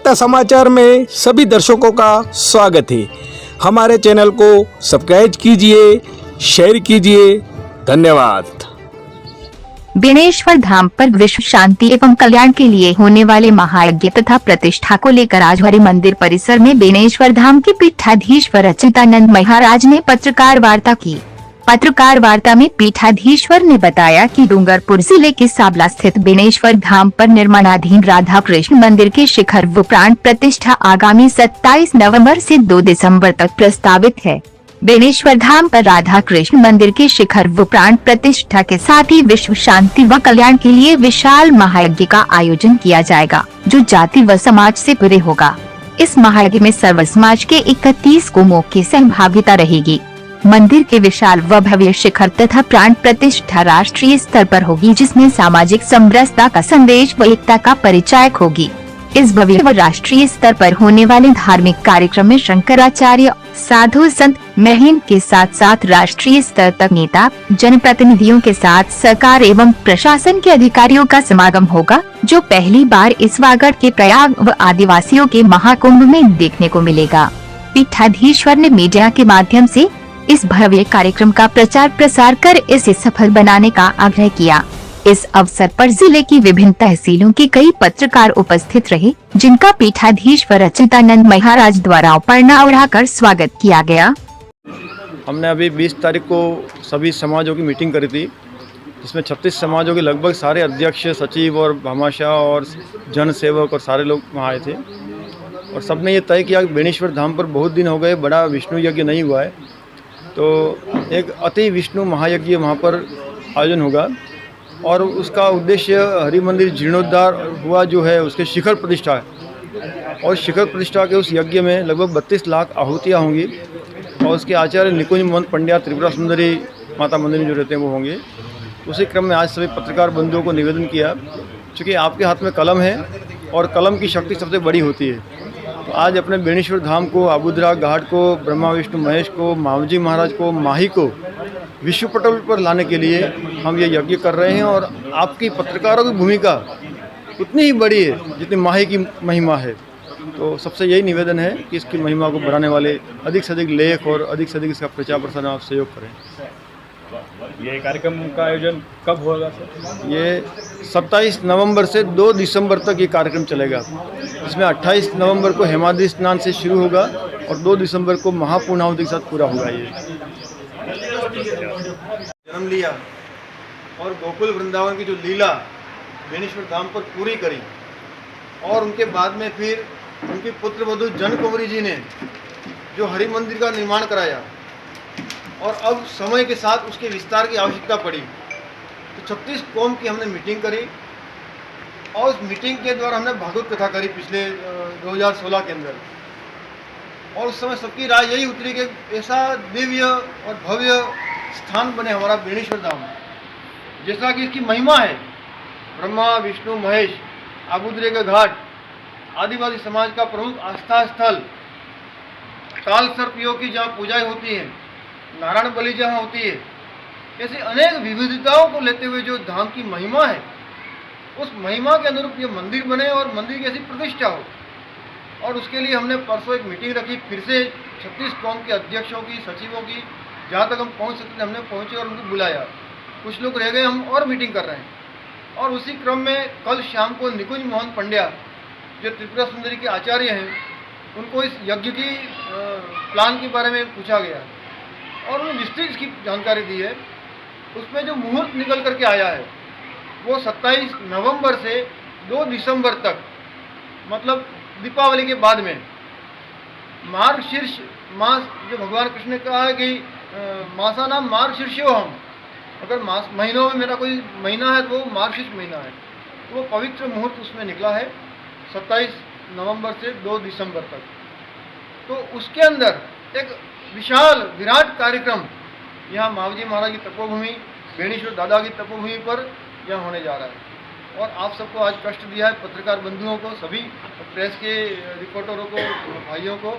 वार्ता समाचार में सभी दर्शकों का स्वागत है। हमारे चैनल को सब्सक्राइब कीजिए, शेयर कीजिए। धन्यवाद। बेणेश्वर धाम पर विश्व शांति एवं कल्याण के लिए होने वाले महायज्ञ तथा प्रतिष्ठा को लेकर आज हरि मंदिर परिसर में बेणेश्वर धाम के पीठाधीश्वर अच्युतानंद महाराज ने पत्रकार वार्ता की। पत्रकार वार्ता में पीठाधीश्वर ने बताया कि डूंगरपुर जिले के साबला स्थित बेणेश्वर धाम पर निर्माणाधीन राधा कृष्ण मंदिर के शिखर व प्राण प्रतिष्ठा आगामी 27 नवंबर से 2 दिसंबर तक प्रस्तावित है। बेणेश्वर धाम पर राधा कृष्ण मंदिर के शिखर व प्राण प्रतिष्ठा के साथ ही विश्व शांति व कल्याण के लिए विशाल महायज्ञ का आयोजन किया जाएगा, जो जाति व समाज से परे होगा। इस महायज्ञ में सर्व समाज के 31 कौमों की सहभागिता रहेगी। मंदिर के विशाल व भव्य शिखर तथा प्राण प्रतिष्ठा राष्ट्रीय स्तर पर होगी, जिसमें सामाजिक समरसता का संदेश व एकता का परिचायक होगी। इस भव्य व राष्ट्रीय स्तर पर होने वाले धार्मिक कार्यक्रम में शंकराचार्य, साधु संत, महंत के साथ साथ राष्ट्रीय स्तर तक नेता, जनप्रतिनिधियों के साथ सरकार एवं प्रशासन के अधिकारियों का समागम होगा, जो पहली बार इस वागड़ के प्रयाग व आदिवासियों के महाकुंभ में देखने को मिलेगा। पीठाधीश्वर ने मीडिया के माध्यम से इस भव्य कार्यक्रम का प्रचार प्रसार कर इसे सफल बनाने का आग्रह किया। इस अवसर पर जिले की विभिन्न तहसीलों के कई पत्रकार उपस्थित रहे, जिनका पीठाधीश्वर अच्युतानंद महाराज द्वारा उपरना ओढ़ाकर स्वागत किया गया। हमने अभी 20 तारीख को सभी समाजों की मीटिंग करी थी, जिसमें 36 समाजों के लगभग सारे अध्यक्ष, सचिव और भामाशाह और जन सेवक और सारे लोग वहाँ आए थे। और सबने ये तय किया कि बेणेश्वर धाम पर बहुत दिन हो गए बड़ा विष्णु यज्ञ नहीं हुआ है, तो एक अति विष्णु महायज्ञ वहाँ पर आयोजन होगा। और उसका उद्देश्य हरि मंदिर जीर्णोद्धार हुआ जो है उसके शिखर प्रतिष्ठा है। और शिखर प्रतिष्ठा के उस यज्ञ में लगभग 32 लाख आहुतियाँ होंगी। और उसके आचार्य निकुंज मोहन पंड्या त्रिपुरा सुंदरी माता मंदिर में जो रहते हैं वो होंगे। उसी क्रम में आज सभी पत्रकार बंधुओं को निवेदन किया, चूँकि आपके हाथ में कलम है और कलम की शक्ति सबसे बड़ी होती है, तो आज अपने बेणेश्वर धाम को, आबुद्रा घाट को, ब्रह्मा विष्णु महेश को, मावजी महाराज को, माही को विश्व पटल पर लाने के लिए हम ये यज्ञ कर रहे हैं। और आपकी पत्रकारों की भूमिका उतनी ही बड़ी है जितनी माही की महिमा है। तो सबसे यही निवेदन है कि इसकी महिमा को बढ़ाने वाले अधिक से अधिक लेख और अधिक से अधिक इसका प्रचार प्रसार आप सहयोग करें। ये कार्यक्रम का आयोजन कब होगा सर? ये 27 नवंबर से 2 दिसंबर तक ये कार्यक्रम चलेगा। इसमें 28 नवंबर को हेमाद्रि स्नान से शुरू होगा और 2 दिसंबर को महापूर्णाहुति के साथ पूरा होगा। ये जन्म लिया और गोकुल वृंदावन की जो लीला बेणेश्वर धाम पर पूरी करी, और उनके बाद में फिर उनकी पुत्र वधू जन कुंवरी जी ने जो हरि मंदिर का निर्माण कराया, और अब समय के साथ उसके विस्तार की आवश्यकता पड़ी, तो 36 कौम की हमने मीटिंग करी। और उस मीटिंग के द्वारा हमने भागवत कथा करी पिछले 2016 के अंदर। और उस समय सबकी राय यही उतरी कि ऐसा दिव्य और भव्य स्थान बने हमारा बेणेश्वर धाम, जैसा कि इसकी महिमा है। ब्रह्मा विष्णु महेश, आबुद्रे का घाट, आदिवासी समाज का प्रमुख आस्था स्थल, काल सर्प योग की जहाँ पूजाएं होती हैं, नारायण बलि जहाँ होती है, ऐसी अनेक विविधताओं को लेते हुए जो धाम की महिमा है, उस महिमा के अनुरूप ये मंदिर बने और मंदिर की ऐसी प्रतिष्ठा हो। और उसके लिए हमने परसों एक मीटिंग रखी, फिर से 36 कौम के अध्यक्षों की, सचिवों की, जहाँ तक हम पहुँच सकते हमने पहुँचे और उनको बुलाया। कुछ लोग रह गए, हम और मीटिंग कर रहे हैं। और उसी क्रम में कल शाम को निकुंज मोहन पंड्या जो त्रिपुरा सुंदरी के आचार्य हैं, उनको इस यज्ञ की प्लान के बारे में पूछा गया और उन्होंने विस्तृत इसकी जानकारी दी है। उसमें जो मुहूर्त निकल करके आया है वो 27 नवंबर से 2 दिसंबर तक, मतलब दीपावली के बाद में, मार्गशीर्ष मास जो भगवान कृष्ण ने कहा है कि मासा नाम मार्गशीर्षो हम, अगर मास महीनों में मेरा कोई महीना है तो वो मार्गशीर्ष महीना है, तो वो पवित्र मुहूर्त उसमें निकला है 27 नवंबर से 2 दिसंबर तक। तो उसके अंदर एक विशाल विराट कार्यक्रम यहाँ मावजी महाराज की तपोभूमि, बेणेश्वर दादा की तपोभूमि पर यहाँ होने जा रहा है। और आप सबको आज कष्ट दिया है, पत्रकार बंधुओं को, सभी प्रेस के रिपोर्टरों को, भाइयों को,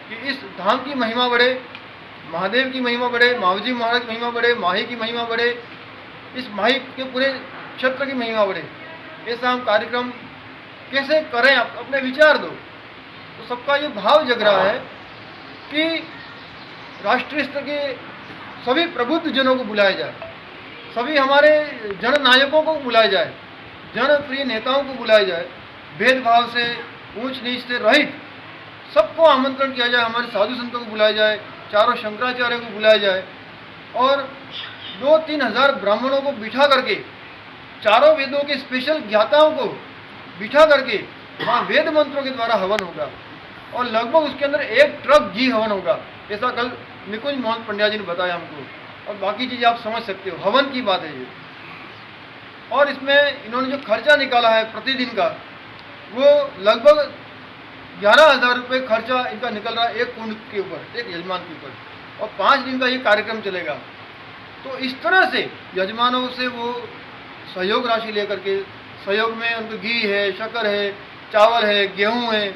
कि इस धाम की महिमा बढ़े, महादेव की महिमा बढ़े, मावजी महाराज की महिमा बढ़े, माही की महिमा बढ़े, इस माही के पूरे क्षेत्र की महिमा बढ़े। ऐसा हम कार्यक्रम कैसे करें, अपने विचार दो। तो सबका ये भाव जग रहा है कि राष्ट्रीय स्तर के सभी प्रबुद्ध जनों को बुलाया जाए, सभी हमारे जननायकों को बुलाया जाए, जनप्रिय नेताओं को बुलाया जाए, भेदभाव से, ऊंच नीच से रहित सबको आमंत्रण किया जाए, हमारे साधु संतों को बुलाया जाए, चारों शंकराचार्य को बुलाया जाए और 2-3 हज़ार ब्राह्मणों को बिठा करके, चारों वेदों के स्पेशल ज्ञाताओं को बिठा करके वहाँ वेद मंत्रों के द्वारा हवन होगा और लगभग उसके अंदर 1 ट्रक घी हवन होगा। ऐसा कल निकुंज मोहन पंड्या जी ने बताया हमको, और बाकी चीज़ें आप समझ सकते हो, हवन की बात है ये। और इसमें इन्होंने जो खर्चा निकाला है प्रतिदिन का, वो लगभग 11,000 रुपये खर्चा इनका निकल रहा है एक कुंड के ऊपर, एक यजमान के ऊपर, और 5 दिन का ये कार्यक्रम चलेगा। तो इस तरह से यजमानों से वो सहयोग राशि लेकर के, सहयोग में उनको घी है, शक्कर है, चावल है, गेहूं है,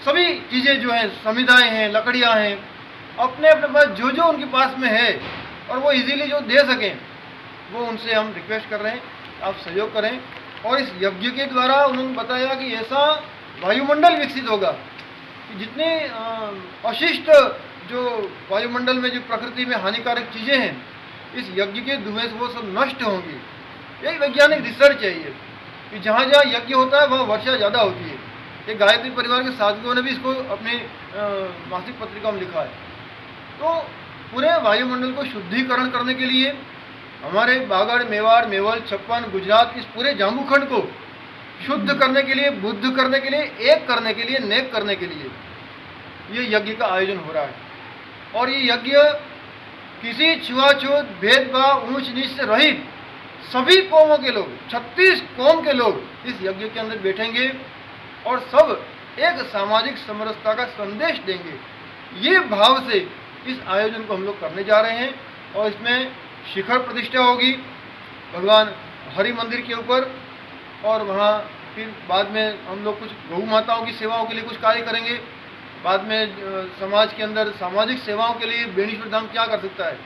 सभी चीज़ें जो हैं, समिधाएँ हैं, लकड़ियाँ हैं, अपने अपने पास जो उनके पास में है और वो इजीली जो दे सकें, वो उनसे हम रिक्वेस्ट कर रहे हैं आप सहयोग करें। और इस यज्ञ के द्वारा उन्होंने बताया कि ऐसा वायुमंडल विकसित होगा कि जितने अशिष्ट जो वायुमंडल में जो प्रकृति में हानिकारक चीज़ें हैं, इस यज्ञ के धुएं से वो सब नष्ट होंगी। यही वैज्ञानिक रिसर्च है ये, कि जहाँ जहाँ यज्ञ होता है वहाँ वर्षा ज़्यादा होती है। ये गायत्री परिवार के साधकों ने भी इसको अपनी मासिक पत्रिका में लिखा है। तो पूरे वायुमंडल को शुद्धिकरण करने के लिए हमारे बागड़, मेवाड़, मेवल, छप्पन, गुजरात, इस पूरे जाम्बूखंड को शुद्ध करने के लिए, बुद्ध करने के लिए, एक करने के लिए, नेक करने के लिए ये यज्ञ का आयोजन हो रहा है। और ये यज्ञ किसी छुआछूत, भेदभाव, ऊंच नीच से रहित सभी कौमों के लोग, 36 कौम के लोग इस यज्ञ के अंदर बैठेंगे और सब एक सामाजिक समरसता का संदेश देंगे। ये भाव से इस आयोजन को हम लोग करने जा रहे हैं। और इसमें शिखर प्रतिष्ठा होगी भगवान हरि मंदिर के ऊपर, और वहाँ फिर बाद में हम लोग कुछ गौ माताओं की सेवाओं के लिए कुछ कार्य करेंगे। बाद में समाज के अंदर सामाजिक सेवाओं के लिए बेणेश्वर धाम क्या कर सकता है,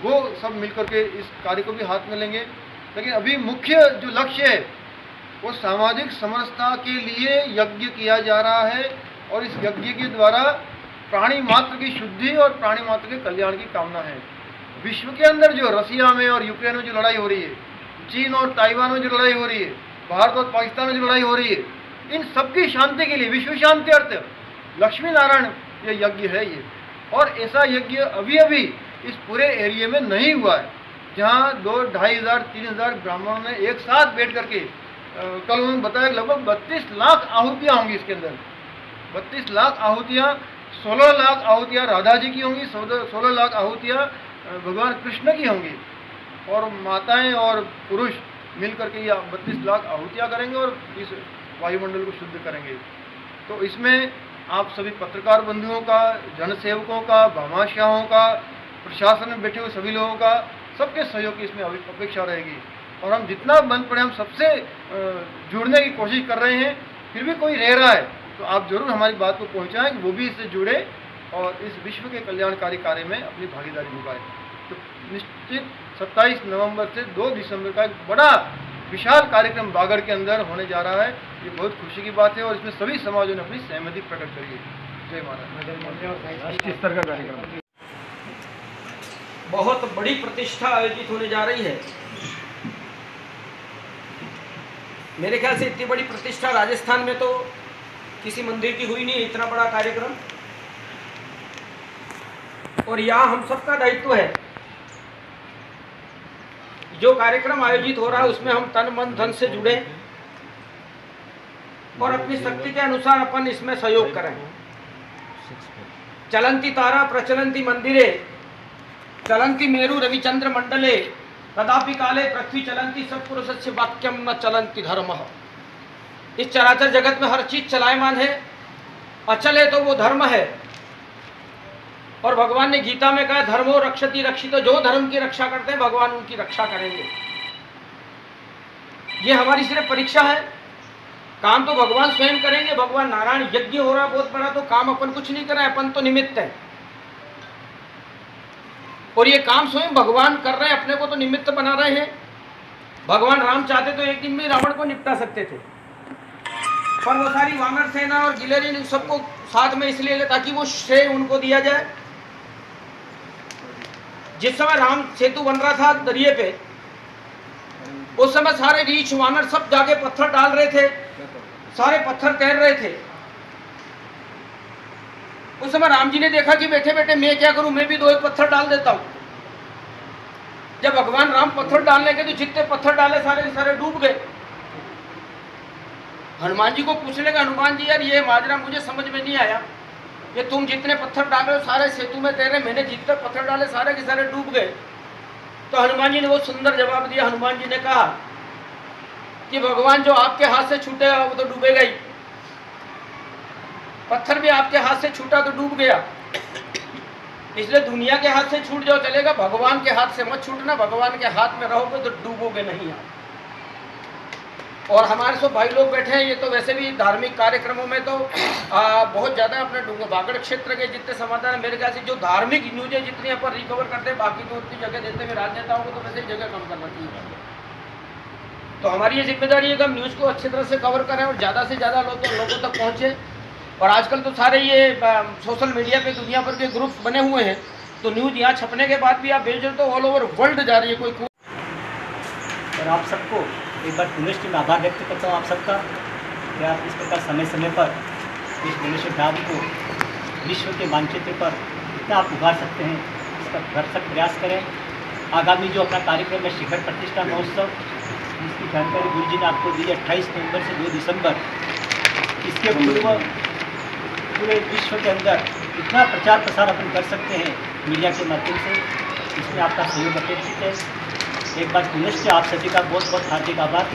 वो सब मिलकर के इस कार्य को भी हाथ में लेंगे। लेकिन अभी मुख्य जो लक्ष्य है वो सामाजिक समरसता के लिए यज्ञ किया जा रहा है, और इस यज्ञ के द्वारा प्राणी मात्र की शुद्धि और प्राणी मात्र के कल्याण की कामना है। विश्व के अंदर जो रसिया में और यूक्रेन में जो लड़ाई हो रही है, चीन और ताइवान में जो लड़ाई हो रही है, भारत और पाकिस्तान में जो लड़ाई हो रही है, इन सबकी शांति के लिए विश्व शांति अर्थ लक्ष्मी नारायण ये यज्ञ है ये। और ऐसा यज्ञ अभी अभी इस पूरे एरिया में नहीं हुआ है, जहाँ 2,500-3,000 ब्राह्मणों ने एक साथ बैठ करके, कल उन्होंने बताया लगभग 32 लाख आहुतियाँ होंगी इसके अंदर। 32 लाख आहुतियाँ, 16 लाख आहुतियाँ राधा जी की होंगी, 16 लाख आहुतियाँ भगवान कृष्ण की होंगी, और माताएं और पुरुष मिल करके ये 32 लाख आहुतियाँ करेंगे और इस वायुमंडल को शुद्ध करेंगे। तो इसमें आप सभी पत्रकार बंधुओं का, जनसेवकों का, भामाशाहों का, प्रशासन में बैठे हुए सभी लोगों का, सबके सहयोग की इसमें अपेक्षा रहेगी। और हम जितना बन पड़े हम सबसे जुड़ने की कोशिश कर रहे हैं। फिर भी कोई रह रहा है तो आप जरूर हमारी बात को पहुंचाएं कि वो भी इससे जुड़े और इस विश्व के कल्याणकारी कार्य में अपनी भागीदारी निभाए। तो निश्चित 27 नवंबर से 2 दिसंबर का एक बड़ा विशाल कार्यक्रम बागड़ के अंदर होने जा रहा है। ये बहुत खुशी की बात है और इसमें सभी समाजों ने अपनी सहमति प्रकट करी है। जय महाराज। राष्ट्रीय स्तर का कार्यक्रम, बहुत बड़ी प्रतिष्ठा आयोजित होने जा रही है। मेरे ख्याल से इतनी बड़ी प्रतिष्ठा राजस्थान में तो किसी मंदिर की हुई नहीं है, इतना बड़ा कार्यक्रम। और यहाँ हम सबका दायित्व है, जो कार्यक्रम आयोजित हो रहा है उसमें हम तन मन धन से जुड़े और अपनी शक्ति के अनुसार अपन इसमें सहयोग करें। चलंती तारा प्रचलंती मंदिरे, चलंती मेरु रविचंद्र मंडले, कदापि काले पृथ्वी चलंती सत्पुरुषस्य वाक्यम न चलंती धर्मः। इस चराचर जगत में हर चीज चलायमान है, अचल है तो वो धर्म है। और भगवान ने गीता में कहा धर्मो रक्षति रक्षितो, जो धर्म की रक्षा करते हैं भगवान उनकी रक्षा करेंगे। ये हमारी सिर्फ परीक्षा है, काम तो भगवान स्वयं करेंगे। भगवान नारायण यज्ञ हो रहा है बहुत बड़ा, तो काम अपन कुछ नहीं कर रहे हैं, अपन तो निमित्त है। और ये काम स्वयं भगवान कर रहे हैं, अपने को तो निमित्त बना रहे हैं। भगवान राम चाहते तो एक दिन में रावण को निपटा सकते थे, पर वो सारी वानर सेना और गिलहरी ने सबको साथ में इसलिए ले ताकि वो श्रेय उनको दिया जाए। जिस समय राम सेतु बन रहा था दरिये पे, उस समय सारे रीछ वानर सब जाके पत्थर डाल रहे थे, सारे पत्थर तैर रहे थे। उस समय राम जी ने देखा कि बैठे बैठे मैं क्या करूं, मैं भी दो एक पत्थर डाल देता हूं। जब भगवान राम पत्थर डालने के तो जितने पत्थर डाले सारे के सारे डूब गए। हनुमान जी को पूछने लगा, हनुमान जी यार ये माजरा मुझे समझ में नहीं आया, ये तुम जितने पत्थर डाले हो सारे सेतु में तैरे, मैंने जितने पत्थर डाले सारे के सारे डूब गए। तो हनुमान जी ने बहुत सुंदर जवाब दिया। हनुमान जी ने कहा कि भगवान जो आपके हाथ से छूटेगा वो तो डूबेगा ही, पत्थर भी आपके हाथ से छूटा तो डूब गया, इसलिए दुनिया के हाथ से छूट जाओ चलेगा, भगवान के हाथ से मत छूटना, भगवान के हाथ में रहोगे तो डूबोगे नहीं आप। और हमारे सब भाई लोग बैठे हैं, ये तो वैसे भी धार्मिक कार्यक्रमों में तो बहुत ज़्यादा अपने बागड़ क्षेत्र के जितने समाधान है, मेरे ख्याल से जो धार्मिक न्यूज़ें जितनी अपन रिकवर करते हैं, बाकी तो उतनी जगह देते हैं राजनेताओं को, तो वैसे ही जगह कम करना चाहिए। तो हमारी ये जिम्मेदारी है कि हम न्यूज़ को अच्छी तरह से कवर करें और ज़्यादा से ज़्यादा लोगों तक पहुँचे। और आजकल तो सारे ये सोशल मीडिया पे दुनिया भर के ग्रुप्स बने हुए हैं, तो न्यूज़ यहाँ छपने के बाद भी आप भेज तो ऑल ओवर वर्ल्ड जा रही है कोई। और आप सबको एक बार पुनश्च मैं आभार व्यक्त करता हूँ आप सबका कि आप इस प्रकार समय समय पर इस बेनेश्वर धाम को विश्व के मानचित्र पर कितना आप उभार सकते हैं, इसका भरसक प्रयास करें। आगामी जो अपना कार्यक्रम है शिखर प्रतिष्ठा महोत्सव, इसकी जानकारी गुरु जी ने आपको दी 28 नवंबर से 2 दिसंबर। इसके पूर्व पूरे विश्व के अंदर इतना प्रचार प्रसार अपन कर सकते हैं मीडिया के माध्यम से, इसमें आपका सहयोग अपेक्षित है। एक बार पुनश्च आप सभी का बहुत बहुत हार्दिक आभार।